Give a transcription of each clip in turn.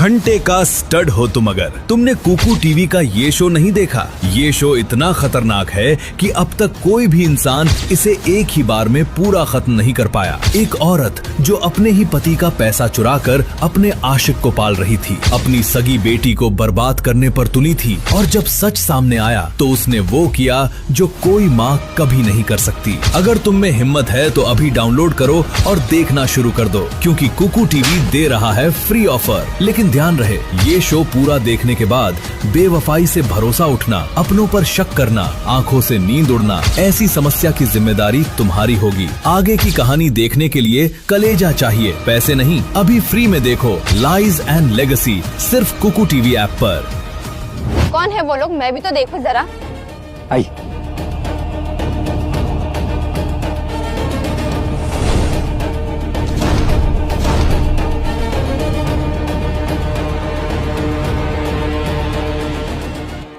घंटे का स्टड हो तुम अगर तुमने कुकू टीवी का ये शो नहीं देखा। ये शो इतना खतरनाक है कि अब तक कोई भी इंसान इसे एक ही बार में पूरा खत्म नहीं कर पाया। एक औरत जो अपने ही पति का पैसा चुराकर अपने आशिक को पाल रही थी, अपनी सगी बेटी को बर्बाद करने पर तुली थी, और जब सच सामने आया तो उसने वो किया जो कोई माँ कभी नहीं कर सकती। अगर तुम में हिम्मत है तो अभी डाउनलोड करो और देखना शुरू कर दो, क्योंकि कुकू टीवी दे रहा है फ्री ऑफर। लेकिन ध्यान रहे, ये शो पूरा देखने के बाद बेवफाई से भरोसा उठना, अपनों पर शक करना, आंखों से नींद उड़ना, ऐसी समस्या की जिम्मेदारी तुम्हारी होगी। आगे की कहानी देखने के लिए कलेजा चाहिए, पैसे नहीं। अभी फ्री में देखो लाइज एंड लेगेसी, सिर्फ कुकू टीवी ऐप पर। कौन है वो लोग, मैं भी तो देखूं जरा। आई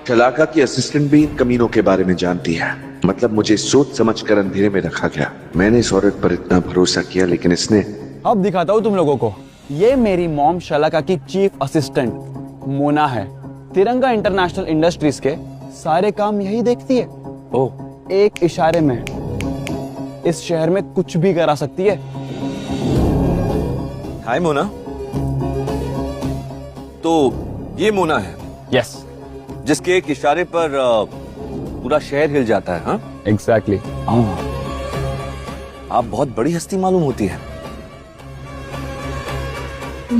शलाका की असिस्टेंट भी इन कमीनों के बारे में जानती है। मतलब मुझे सोच समझ कर अंधेरे में रखा गया। मैंने इस औरत पर इतना भरोसा किया, लेकिन इसने। अब दिखाता हूँ तुम लोगों को। ये मेरी मॉम शलाका की चीफ असिस्टेंट मोना है। तिरंगा इंटरनेशनल इंडस्ट्रीज के सारे काम यही देखती है। ओह, एक इशारे में इस शहर में कुछ भी करा सकती है। हाय मोना। तो ये मोना है? यस, जिसके एक इशारे पर पूरा शहर हिल जाता है। हाँ, एग्जैक्टली। आप बहुत बड़ी हस्ती मालूम होती है।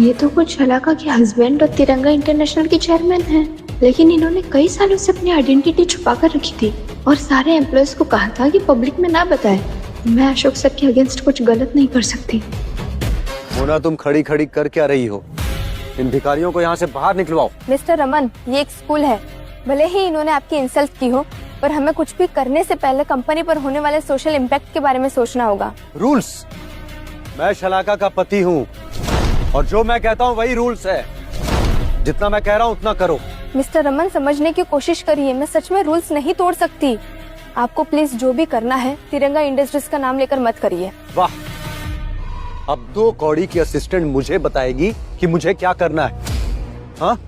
ये तो कुछ शलाका के हस्बैंड और तिरंगा इंटरनेशनल के चेयरमैन हैं, लेकिन इन्होंने कई सालों से अपनी आइडेंटिटी छुपा कर रखी थी और सारे एम्प्लॉयज को कहा था कि पब्लिक में ना बताए। मैं अशोक सर के अगेंस्ट कुछ गलत नहीं कर सकती। मोना, तुम खड़ी खड़ी कर क्या रही हो? इन भिखारियों को यहाँ से बाहर निकलवाओ। मिस्टर रमन, ये एक स्कूल है। भले ही इन्होंने आपकी इंसल्ट की हो, पर हमें कुछ भी करने से पहले कंपनी पर होने वाले सोशल इम्पैक्ट के बारे में सोचना होगा। रूल्स? मैं शलाका का पति हूँ और जो मैं कहता हूँ वही रूल्स है। जितना मैं कह रहा हूँ उतना करो। मिस्टर रमन, समझने की कोशिश करिए, मैं सच में रूल्स नहीं तोड़ सकती। आपको प्लीज जो भी करना है तिरंगा इंडस्ट्रीज का नाम लेकर मत करिए। वाह, अब 2 कौड़ी की असिस्टेंट मुझे बताएगी कि मुझे क्या करना है। हाँ,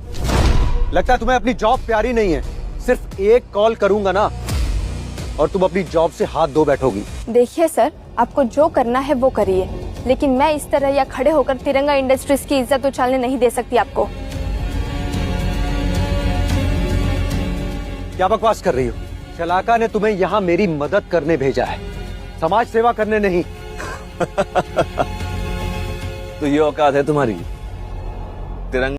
लगता है तुम्हें अपनी जॉब प्यारी नहीं है। सिर्फ एक कॉल करूंगा ना और तुम अपनी जॉब से हाथ धो बैठोगी। देखिए सर, आपको जो करना है वो करिए, लेकिन मैं इस तरह या खड़े होकर तिरंगा इंडस्ट्रीज की इज्जत उछालने नहीं दे सकती आपको। क्या बकवास कर रही हो? शलाका ने तुम्हें यहाँ मेरी मदद करने भेजा है, समाज सेवा करने नहीं। तो ये औकात है तुम्हारी? तिरंगा